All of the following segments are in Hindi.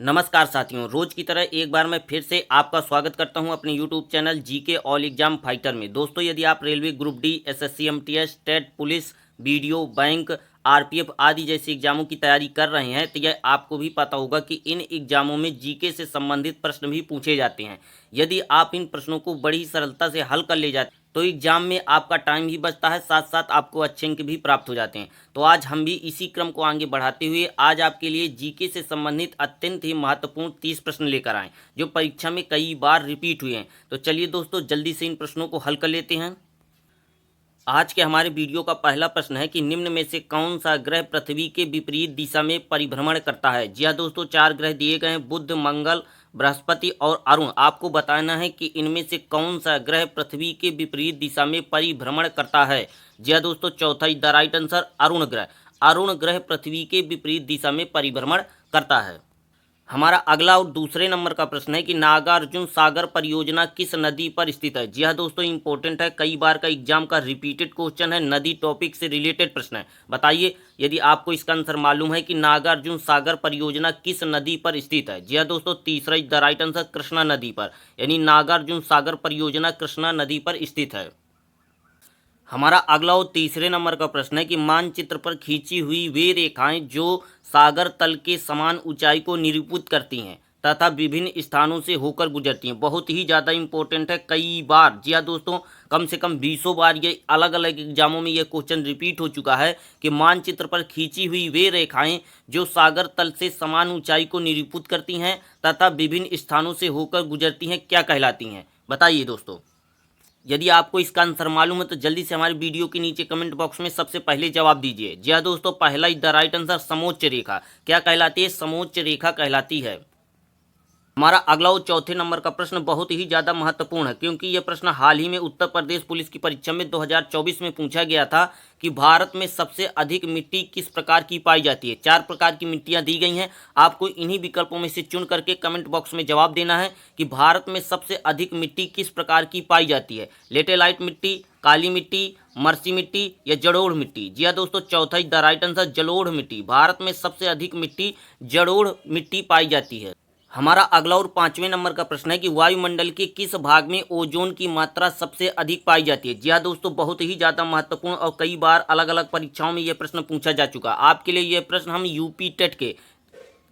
नमस्कार साथियों, रोज की तरह एक बार मैं फिर से आपका स्वागत करता हूं अपने YouTube channel GK all exam fighter में। दोस्तों, यदि आप railway group D, SSC, MTS, TET, police, BDO, bank, RPF आदि जैसे एग्जामों की तैयारी कर रहे हैं तो यह आपको भी पता होगा कि इन एग्जामों में जीके से संबंधित प्रश्न भी पूछे जाते हैं। यदि आप इन प्रश्नों को बड़ी सरलता से हल कर ले जाते तो एग्जाम में आपका टाइम भी बचता है, साथ साथ आपको अच्छे अंक भी प्राप्त हो जाते हैं। तो आज हम भी इसी क्रम को आगे बढ़ाते हुए आज आपके लिए जीके से संबंधित अत्यंत ही महत्वपूर्ण 30 प्रश्न लेकर आए, जो परीक्षा में कई बार रिपीट हुए हैं। तो चलिए दोस्तों, जल्दी से इन प्रश्नों को हल कर लेते हैं। आज के हमारे वीडियो का पहला प्रश्न है कि निम्न में से कौन सा ग्रह पृथ्वी के विपरीत दिशा में परिभ्रमण करता है। जी हाँ दोस्तों, 4 ग्रह दिए गए हैं, बुध, मंगल, बृहस्पति और अरुण। आपको बताना है कि इनमें से कौन सा ग्रह पृथ्वी के विपरीत दिशा में परिभ्रमण करता है। जी हाँ दोस्तों, चौथा is the right answer, Arun ग्रह। अरुण ग्रह पृथ्वी के विपरीत दिशा में परिभ्रमण करता है। हमारा अगला और दूसरे नंबर का प्रश्न है कि नागार्जुन सागर परियोजना किस नदी पर स्थित है। जी हाँ दोस्तों, इंपॉर्टेंट है, कई बार का एग्जाम का रिपीटेड क्वेश्चन है, नदी टॉपिक से रिलेटेड प्रश्न है। बताइए यदि आपको इसका आंसर मालूम है कि नागार्जुन सागर परियोजना किस नदी पर स्थित है। जी हाँ दोस्तों, तीसरा is the right answer, Krishna नदी पर, यानी नागार्जुन सागर परियोजना कृष्णा नदी पर स्थित है। हमारा अगला और तीसरे नंबर का प्रश्न है कि मानचित्र पर खींची हुई वे रेखाएं जो सागर तल के समान ऊंचाई को निरूपित करती हैं तथा विभिन्न स्थानों से होकर गुजरती हैं। बहुत ही ज़्यादा इंपॉर्टेंट है, कई बार, जी हाँ दोस्तों, कम से कम 20 बार ये अलग अलग एग्जामों में ये क्वेश्चन रिपीट हो चुका है कि मानचित्र पर खींची हुई वे रेखाएं जो सागर तल से समान ऊंचाई को निरूपित करती हैं तथा विभिन्न स्थानों से होकर गुजरती हैं, क्या कहलाती हैं। बताइए दोस्तों, यदि आपको इसका आंसर मालूम है तो जल्दी से हमारे वीडियो के नीचे कमेंट बॉक्स में सबसे पहले जवाब दीजिए। जी हाँ दोस्तों, पहला इज द राइट आंसर, समोच्च रेखा। क्या कहलाती है? समोच्च रेखा कहलाती है। हमारा अगला और चौथे नंबर का प्रश्न बहुत ही ज़्यादा महत्वपूर्ण है, क्योंकि यह प्रश्न हाल ही में उत्तर प्रदेश पुलिस की परीक्षा में 2024 में पूछा गया था कि भारत में सबसे अधिक मिट्टी किस प्रकार की पाई जाती है। 4 प्रकार की मिट्टियां दी गई हैं, आपको इन्हीं विकल्पों में से चुन करके कमेंट बॉक्स में जवाब देना है कि भारत में सबसे अधिक मिट्टी किस प्रकार की पाई जाती है। लेटेलाइट मिट्टी, काली मिट्टी, मरसी मिट्टी या जलोढ़ मिट्टी। जी हाँ दोस्तों, चौथा इज द राइट आंसर, जलोढ़ मिट्टी। भारत में सबसे अधिक मिट्टी जलोढ़ मिट्टी पाई जाती है। हमारा अगला और 5वें नंबर का प्रश्न है कि वायुमंडल के किस भाग में ओजोन की मात्रा सबसे अधिक पाई जाती है। जी हाँ दोस्तों, बहुत ही ज़्यादा महत्वपूर्ण और कई बार अलग अलग परीक्षाओं में यह प्रश्न पूछा जा चुका है। आपके लिए यह प्रश्न हम यूपी टेट के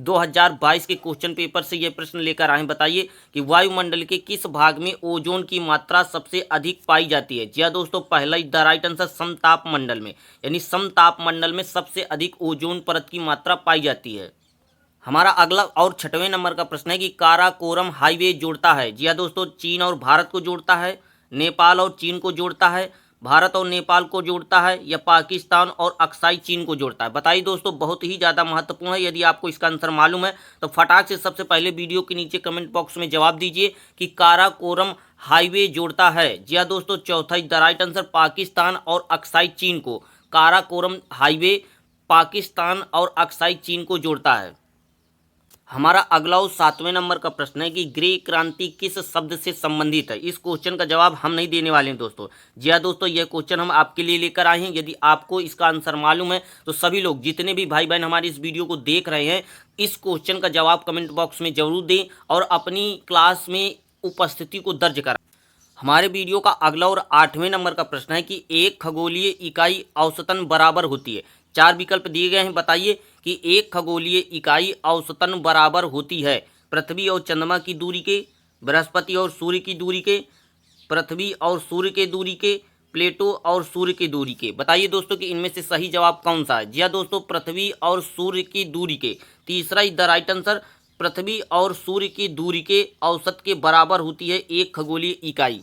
2022 के क्वेश्चन पेपर से यह प्रश्न लेकर आए। बताइए कि वायुमंडल के किस भाग में ओजोन की मात्रा सबसे अधिक पाई जाती है। जी हाँ दोस्तों, पहला इज द राइट आंसर, समताप मंडल में, यानी समताप मंडल में सबसे अधिक ओजोन परत की मात्रा पाई जाती है। हमारा अगला और 6वें नंबर का प्रश्न है कि काराकोरम हाईवे जोड़ता है। जी हाँ दोस्तों, चीन और भारत को जोड़ता है, नेपाल और चीन को जोड़ता है, भारत और नेपाल को जोड़ता है या पाकिस्तान और अक्साई चीन को जोड़ता है। बताइए दोस्तों, बहुत ही ज़्यादा महत्वपूर्ण है। यदि आपको इसका आंसर मालूम है तो फटाक से सबसे पहले वीडियो के नीचे कमेंट बॉक्स में जवाब दीजिए कि काराकोरम हाईवे जोड़ता है। जी हाँ दोस्तों, चौथा is the right answer, Pakistan और अक्साई चीन को। काराकोरम हाईवे पाकिस्तान और अक्साई चीन को जोड़ता है। हमारा अगला और 7वें नंबर का प्रश्न है कि ग्रे क्रांति किस शब्द से संबंधित है। इस क्वेश्चन का जवाब हम नहीं देने वाले हैं दोस्तों। जी हाँ दोस्तों, यह क्वेश्चन हम आपके लिए लेकर आए हैं। यदि आपको इसका आंसर मालूम है तो सभी लोग, जितने भी भाई बहन हमारे इस वीडियो को देख रहे हैं, इस क्वेश्चन का जवाब कमेंट बॉक्स में जरूर दें और अपनी क्लास में उपस्थिति को दर्ज कराएं। हमारे वीडियो का अगला और 8वें नंबर का प्रश्न है कि एक खगोलीय इकाई औसतन बराबर होती है। 4 विकल्प दिए गए हैं। बताइए कि एक खगोलीय इकाई औसतन बराबर होती है पृथ्वी और चंद्रमा की दूरी के, बृहस्पति और सूर्य की दूरी के, पृथ्वी और सूर्य के दूरी के, प्लेटो और सूर्य की दूरी के। बताइए दोस्तों कि इनमें से सही जवाब कौन सा है। जी हाँ दोस्तों, पृथ्वी और सूर्य की दूरी के। तीसरा इज द राइट आंसर, पृथ्वी और सूर्य की दूरी के औसत के बराबर होती है एक खगोलीय इकाई।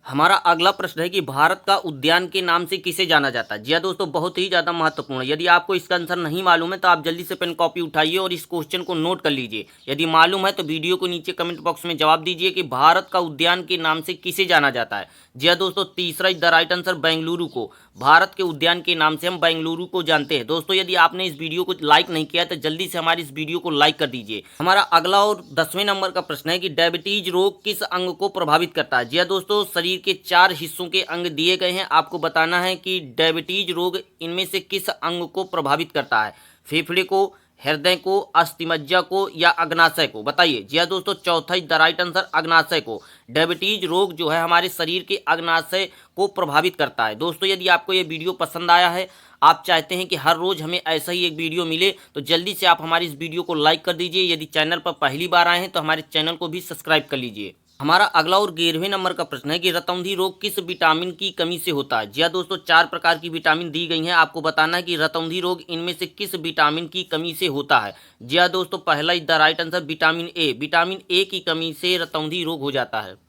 हमारा अगला प्रश्न है कि भारत का उद्यान के नाम से किसे जाना जाता है। जी हाँ दोस्तों, बहुत ही ज़्यादा महत्वपूर्ण है। यदि आपको इसका आंसर नहीं मालूम है तो आप जल्दी से पेन कॉपी उठाइए और इस क्वेश्चन को नोट कर लीजिए। यदि मालूम है तो वीडियो को नीचे कमेंट बॉक्स में जवाब दीजिए कि भारत का उद्यान के नाम से किसे जाना जाता है। जी हाँ दोस्तों, तीसरा is the right answer, Bengaluru को। भारत के उद्यान के नाम से हम बेंगलुरु को जानते हैं। दोस्तों, यदि आपने इस वीडियो को लाइक नहीं किया तो जल्दी से हमारी इस वीडियो को लाइक कर दीजिए। हमारा अगला और 10वें नंबर का प्रश्न है कि डायबिटीज रोग किस अंग को प्रभावित करता है। जी हाँ दोस्तों, शरीर के 4 हिस्सों के अंग दिए गए हैं, आपको बताना है कि डायबिटीज रोग इनमें से किस अंग को प्रभावित करता है। फेफड़े को, हृदय को, अस्थिमज्जा को या अग्नाशय को? बताइए। जी हाँ दोस्तों, चौथा द राइट आंसर अग्नाशय को। डायबिटीज रोग जो है हमारे शरीर के अग्नाशय को प्रभावित करता है। दोस्तों यदि आपको ये वीडियो पसंद आया है, आप चाहते हैं कि हर रोज हमें ऐसा ही एक वीडियो मिले, तो जल्दी से आप हमारी इस वीडियो को लाइक कर दीजिए। यदि चैनल पर पहली बार आए हैं तो हमारे चैनल को भी सब्सक्राइब कर लीजिए। हमारा अगला और 11वें नंबर का प्रश्न है कि रतौंधी रोग किस विटामिन की कमी से होता है? जी हाँ दोस्तों, 4 प्रकार की विटामिन दी गई हैं। आपको बताना है कि रतौंधी रोग इनमें से किस विटामिन की कमी से होता है। जी हाँ दोस्तों, पहला the right answer vitamin A. Vitamin A की कमी से रतौंधी रोग हो जाता है।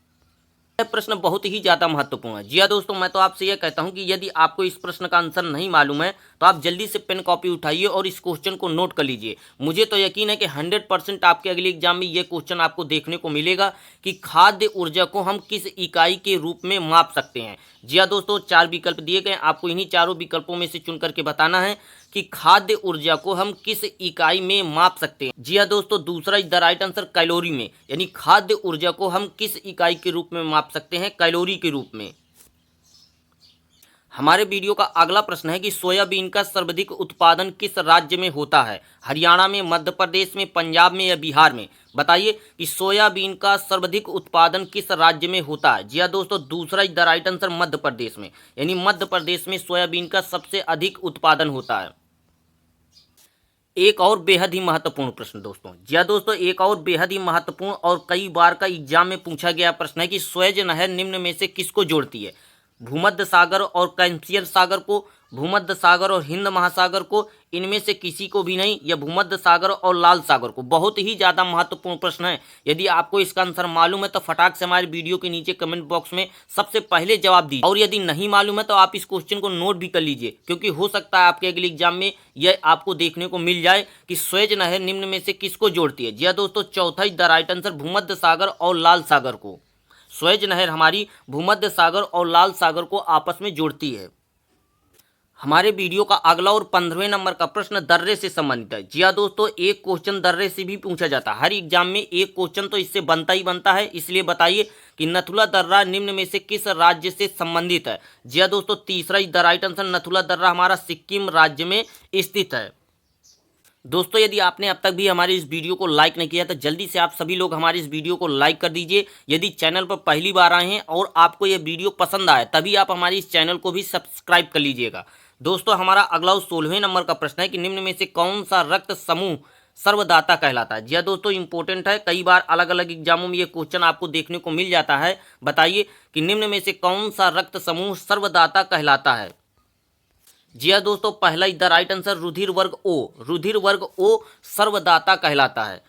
यह प्रश्न बहुत ही ज्यादा महत्वपूर्ण है। जी हाँ दोस्तों, मैं तो आपसे यह कहता हूं कि यदि आपको इस प्रश्न का आंसर नहीं मालूम है तो आप जल्दी से पेन कॉपी उठाइए और इस क्वेश्चन को नोट कर लीजिए। मुझे तो यकीन है कि 100% आपके अगले एग्जाम में यह क्वेश्चन आपको देखने को मिलेगा कि खाद्य ऊर्जा को हम किस इकाई के रूप में माप सकते हैं। जी हाँ दोस्तों, 4 विकल्प दिए गए, आपको इन्हीं चारों विकल्पों में से चुन करके बताना है कि खाद्य ऊर्जा को हम किस इकाई में माप सकते हैं। जी हाँ दोस्तों, दूसरा द राइट आंसर कैलोरी में, यानी खाद्य ऊर्जा को हम किस इकाई के रूप में माप सकते हैं? कैलोरी के रूप में। हमारे वीडियो का अगला प्रश्न है कि सोयाबीन का सर्वाधिक उत्पादन किस राज्य में होता है? हरियाणा में, मध्य प्रदेश में, पंजाब में या बिहार में? बताइए कि सोयाबीन का सर्वाधिक उत्पादन किस राज्य में होता है। जी हाँ दोस्तों, दूसरा the right answer Madhya Pradesh में, यानी मध्य प्रदेश में सोयाबीन का सबसे अधिक उत्पादन होता है। एक और बेहद ही महत्वपूर्ण प्रश्न दोस्तों। जी हाँ दोस्तों, एक और बेहद ही महत्वपूर्ण और कई बार का एग्जाम में पूछा गया प्रश्न है कि स्वेज नहर निम्न में से किसको जोड़ती है? भूमध्य सागर और कैस्पियन सागर को, भूमध्य सागर और हिंद महासागर को, इनमें से किसी को भी नहीं, या भूमध्य सागर और लाल सागर को? बहुत ही ज़्यादा महत्वपूर्ण प्रश्न है। यदि आपको इसका आंसर मालूम है तो फटाक से हमारे वीडियो के नीचे कमेंट बॉक्स में सबसे पहले जवाब दीजिए, और यदि नहीं मालूम है तो आप इस क्वेश्चन को नोट भी कर लीजिए, क्योंकि हो सकता है आपके अगले एग्जाम में यह आपको देखने को मिल जाए कि स्वेज नहर निम्न में से किसको जोड़ती है। जी हाँ दोस्तों, चौथा द राइट आंसर भूमध्य सागर और लाल सागर को। स्वेज नहर हमारी भूमध्य सागर और लाल सागर को आपस में जोड़ती है। हमारे वीडियो का अगला और 15वें नंबर का प्रश्न दर्रे से संबंधित है। जी हाँ दोस्तों, एक क्वेश्चन दर्रे से भी पूछा जाता है। हर एग्जाम में एक क्वेश्चन तो इससे बनता ही बनता है, इसलिए बताइए कि नथुला दर्रा निम्न में से किस राज्य से संबंधित है? जी हाँ दोस्तों, तीसरा द राइट आंसर नथुला दर्रा हमारा सिक्किम राज्य में स्थित है। दोस्तों यदि आपने अब तक भी हमारी इस वीडियो को लाइक नहीं किया तो जल्दी से आप सभी लोग हमारी इस वीडियो को लाइक कर दीजिए। यदि चैनल पर पहली बार आए हैं और आपको ये वीडियो पसंद आए तभी आप हमारी इस चैनल को भी सब्सक्राइब कर लीजिएगा। दोस्तों हमारा अगला और 16वें नंबर का प्रश्न है कि निम्न में से कौन सा रक्त समूह सर्वदाता कहलाता है? जी हाँ दोस्तों, इंपॉर्टेंट है, कई बार अलग अलग एग्जामों में ये क्वेश्चन आपको देखने को मिल जाता है। बताइए कि निम्न में से कौन सा रक्त समूह सर्वदाता कहलाता है? जी हाँ दोस्तों, पहला द राइट आंसर रुधिर वर्ग ओ। रुधिर वर्ग ओ सर्वदाता कहलाता है।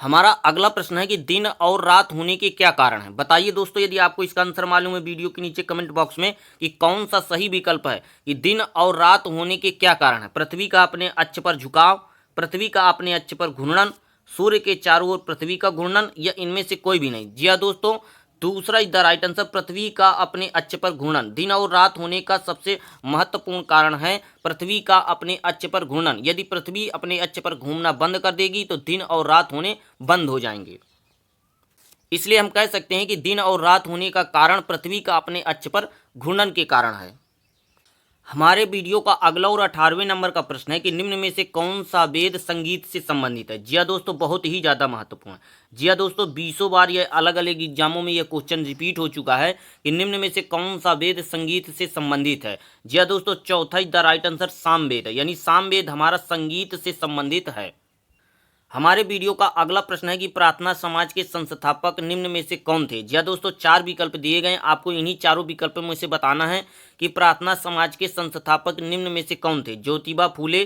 हमारा अगला प्रश्न है कि दिन और रात होने के क्या कारण है? बताइए दोस्तों, यदि आपको इसका आंसर मालूम है वीडियो के नीचे कमेंट बॉक्स में कि कौन सा सही विकल्प है कि दिन और रात होने के क्या कारण है? पृथ्वी का अपने अक्ष पर झुकाव, पृथ्वी का अपने अक्ष पर घूर्णन, सूर्य के चारों ओर पृथ्वी का घूर्णन, या इनमें से कोई भी नहीं? जी हाँ दोस्तों, दूसरा द राइट आंसर पृथ्वी का अपने अक्ष पर घूर्णन। दिन और रात होने का सबसे महत्वपूर्ण कारण है पृथ्वी का अपने अक्ष पर घूर्णन। यदि पृथ्वी अपने अक्ष पर घूमना बंद कर देगी तो दिन और रात होने बंद हो जाएंगे। इसलिए हम कह सकते हैं कि दिन और रात होने का कारण पृथ्वी का अपने अक्ष पर घूर्णन के कारण है। हमारे वीडियो का अगला और 18वें नंबर का प्रश्न है कि निम्न में से कौन सा वेद संगीत से संबंधित है? जी हाँ दोस्तों, बहुत ही ज़्यादा महत्वपूर्ण है। जी हाँ दोस्तों, 20 बार यह अलग अलग एग्जामों में यह क्वेश्चन रिपीट हो चुका है कि निम्न में से कौन सा वेद संगीत से संबंधित है? जी हाँ दोस्तों, चौथा द राइट आंसर सामवेद है, यानी सामवेद हमारा संगीत से संबंधित है। हमारे वीडियो का अगला प्रश्न है कि प्रार्थना समाज के संस्थापक निम्न में से कौन थे? जी हाँ दोस्तों, 4 विकल्प दिए गए, आपको इन्हीं चारों विकल्पों में से बताना है कि प्रार्थना समाज के संस्थापक निम्न में से कौन थे? Jyotiba Phule,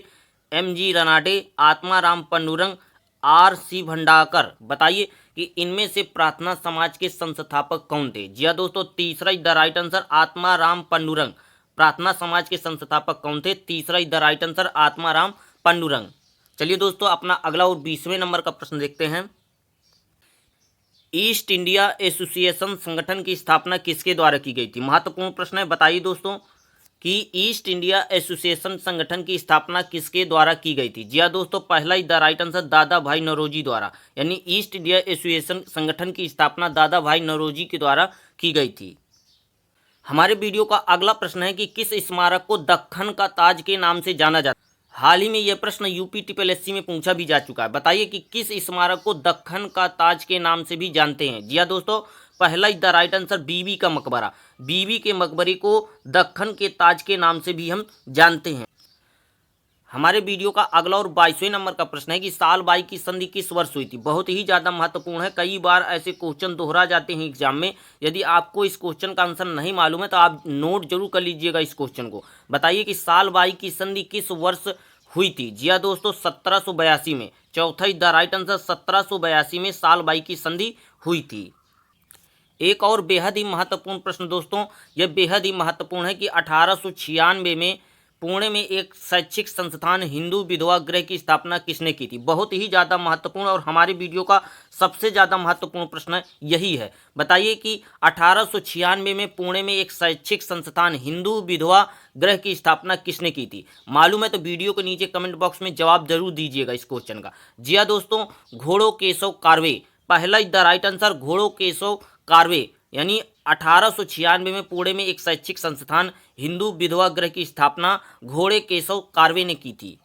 MG Ranade, Atmaram Pandurang, RC Bhandarkar. बताइए कि इनमें से प्रार्थना समाज के संस्थापक कौन थे? जी हाँ दोस्तों, तीसरा the right answer Atmaram Pandurang. प्रार्थना समाज के संस्थापक कौन थे? तीसरा the right answer Atmaram Pandurang. चलिए दोस्तों, अपना अगला और 20वें नंबर का प्रश्न देखते हैं। ईस्ट इंडिया एसोसिएशन संगठन की स्थापना किसके द्वारा की गई थी? महत्वपूर्ण प्रश्न है। बताइए दोस्तों कि ईस्ट इंडिया एसोसिएशन संगठन की स्थापना किसके द्वारा की गई थी? जी हाँ दोस्तों, पहला द राइट आंसर दादा भाई नौरोजी द्वारा, यानी ईस्ट इंडिया एसोसिएशन संगठन की स्थापना दादा भाई नौरोजी के द्वारा की गई थी। हमारे वीडियो का अगला प्रश्न है कि किस स्मारक को दक्खन का ताज के नाम से जाना जाता है? हाल ही में यह प्रश्न यूपी ट्रिपल एससी में पूछा भी जा चुका है। बताइए कि किस स्मारक को दक्खन का ताज के नाम से भी जानते हैं। जी हाँ दोस्तों, पहला इज द राइट आंसर बीबी का मकबरा। बीबी के मकबरे को दक्खन के ताज के नाम से भी हम जानते हैं। हमारे वीडियो का अगला और 22वें नंबर का प्रश्न है कि साल बाई की संधि किस वर्ष हुई थी। बहुत ही ज़्यादा महत्वपूर्ण है, कई बार ऐसे क्वेश्चन दोहरा जाते हैं एग्जाम में। यदि आपको इस क्वेश्चन का आंसर नहीं मालूम है तो आप नोट जरूर कर लीजिएगा इस क्वेश्चन को। बताइए कि साल बाई की संधि किस वर्ष हुई थी। जी हाँ दोस्तों, 1782 में। चौथा इज द राइट आंसर, 1782 में साल बाई की संधि हुई थी। एक और बेहद ही महत्वपूर्ण प्रश्न दोस्तों, यह बेहद ही महत्वपूर्ण है कि 1896 में पुणे में एक शैक्षिक संस्थान हिंदू विधवा गृह की स्थापना किसने की थी। बहुत ही ज़्यादा महत्वपूर्ण और हमारे वीडियो का सबसे ज़्यादा महत्वपूर्ण प्रश्न यही है। बताइए कि 1896 में पुणे में एक शैक्षिक संस्थान हिंदू विधवा गृह की स्थापना किसने की थी। मालूम है तो वीडियो के नीचे कमेंट बॉक्स में जवाब जरूर दीजिएगा इस क्वेश्चन का। जी हाँ दोस्तों, घोड़ो केशव कार्वे। पहला इज द राइट आंसर, घोड़ो केशव कार्वे। यानी 1896 में पुणे में एक शैक्षिक संस्थान हिंदू विधवा गृह की स्थापना घोड़े केशव कार्वे ने की थी।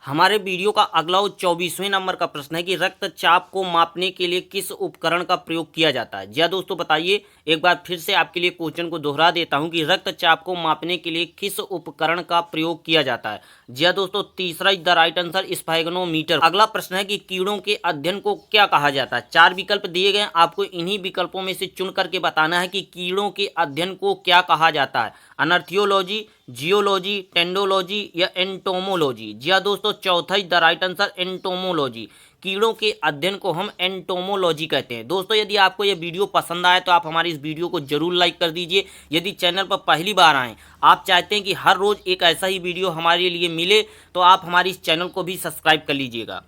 हमारे वीडियो का अगला 24वें नंबर का प्रश्न है कि रक्तचाप को मापने के लिए किस उपकरण का प्रयोग किया जाता है। जी हाँ दोस्तों, बताइए। एक बार फिर से आपके लिए क्वेश्चन को दोहरा देता हूं कि रक्तचाप को मापने के लिए किस उपकरण का प्रयोग किया जाता है। जी हाँ दोस्तों, तीसरा इज द राइट आंसर, स्फेगनोमीटर। अगला प्रश्न है कि कीड़ों के अध्ययन को क्या कहा जाता है। 4 विकल्प दिए गए, आपको इन्हीं विकल्पों में से चुन करके बताना है कि कीड़ों के अध्ययन को क्या कहा जाता है। अनर्थियोलॉजी, जियोलॉजी, टेंडोलॉजी या एंटोमोलॉजी। जी हाँ दोस्तों, चौथा is the right answer, entomology. कीड़ों के अध्ययन को हम एंटोमोलॉजी कहते हैं। दोस्तों, यदि आपको यह वीडियो पसंद आए तो आप हमारी इस वीडियो को जरूर लाइक कर दीजिए। यदि चैनल पर पहली बार आएँ, आप चाहते हैं कि हर रोज एक ऐसा ही वीडियो हमारे लिए मिले, तो आप हमारे इस चैनल को भी सब्सक्राइब कर लीजिएगा।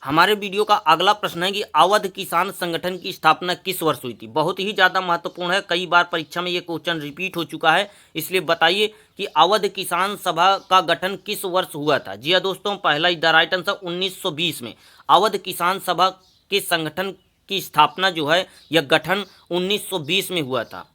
हमारे वीडियो का अगला प्रश्न है कि अवध किसान संगठन की स्थापना किस वर्ष हुई थी। बहुत ही ज़्यादा महत्वपूर्ण है, कई बार परीक्षा में ये क्वेश्चन रिपीट हो चुका है, इसलिए बताइए कि अवध किसान सभा का गठन किस वर्ष हुआ था। जी हाँ दोस्तों, पहला इज द राइट आंसर, 1920 में। अवध किसान सभा के संगठन की स्थापना जो है, यह गठन 1920 में हुआ था।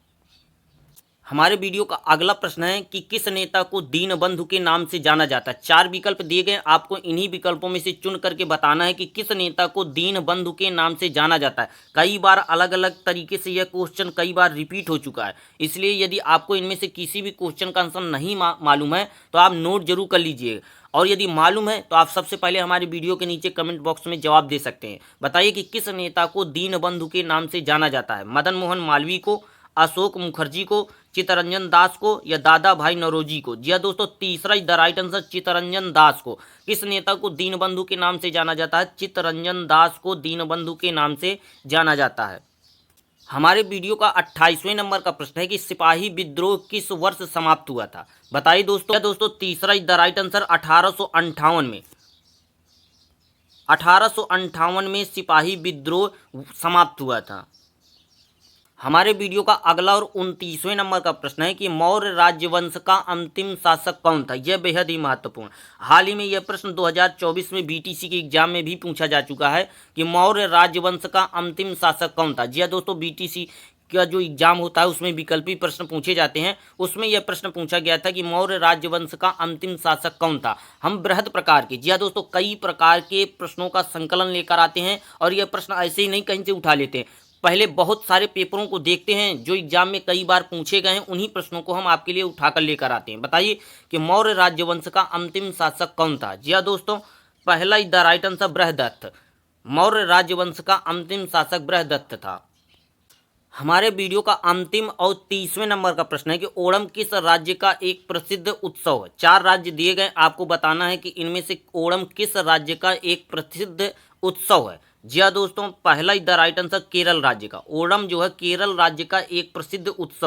हमारे वीडियो का अगला प्रश्न है कि किस नेता को दीनबंधु के नाम से जाना जाता है। 4 विकल्प दिए गए, आपको इन्हीं विकल्पों में से चुन करके बताना है कि किस नेता को दीनबंधु के नाम से जाना जाता है। कई बार अलग अलग तरीके से यह क्वेश्चन कई बार रिपीट हो चुका है, इसलिए यदि आपको इनमें से किसी भी क्वेश्चन का आंसर नहीं मालूम है तो आप नोट जरूर कर लीजिए, और यदि मालूम है तो आप सबसे पहले हमारे वीडियो के नीचे कमेंट बॉक्स में जवाब दे सकते हैं। बताइए कि किस नेता को दीनबंधु के नाम से जाना जाता है। मदन मोहन मालवीय को, अशोक मुखर्जी को, चित्तरंजन दास को या दादा भाई नौरोजी को। जी हाँ दोस्तों, तीसरा is the right answer, Chittaranjan Das को। किस नेता को दीनबंधु के नाम से जाना जाता है। चित्तरंजन दास को दीनबंधु के नाम से जाना जाता है। हमारे वीडियो का 28वें नंबर का प्रश्न है कि सिपाही विद्रोह किस वर्ष समाप्त हुआ था। बताइए दोस्तों, तीसरा इज द राइट आंसर, 1858 में। 1858 में सिपाही विद्रोह समाप्त हुआ था। हमारे वीडियो का अगला और 29वें नंबर का प्रश्न है कि मौर्य राजवंश का अंतिम शासक कौन था। यह बेहद ही महत्वपूर्ण। हाल ही में यह प्रश्न 2024 में बीटीसी के एग्जाम में भी पूछा जा चुका है कि मौर्य राजवंश का अंतिम शासक कौन था। जी हाँ दोस्तों, बीटीसी का जो एग्जाम होता है उसमें विकल्पी प्रश्न पूछे जाते हैं, उसमें यह प्रश्न पूछा गया था कि मौर्य राजवंश का अंतिम शासक कौन था। हम बृहद प्रकार के, जी हाँ दोस्तों, कई प्रकार के प्रश्नों का संकलन लेकर आते हैं, और यह प्रश्न ऐसे ही नहीं कहीं से उठा लेते हैं। पहले बहुत सारे पेपरों को देखते हैं जो एग्जाम में कई बार पूछे गए हैं, उन्हीं प्रश्नों को हम आपके लिए उठाकर लेकर आते हैं। बताइए कि मौर्य राजवंश का अंतिम शासक कौन था। जी हाँ दोस्तों, पहला is the right answer, Brihadatta. Maurya राजवंश का अंतिम शासक बृहदत्त था। हमारे वीडियो का अंतिम और 30वें नंबर का प्रश्न है कि ओणम किस राज्य का एक प्रसिद्ध उत्सव है। 4 राज्य दिए गए, आपको बताना है कि इनमें से ओणम किस राज्य का एक प्रसिद्ध उत्सव है। जी हाँ दोस्तों, पहला is the right answer, Kerala राज्य का। ओणम जो है केरल राज्य का एक प्रसिद्ध उत्सव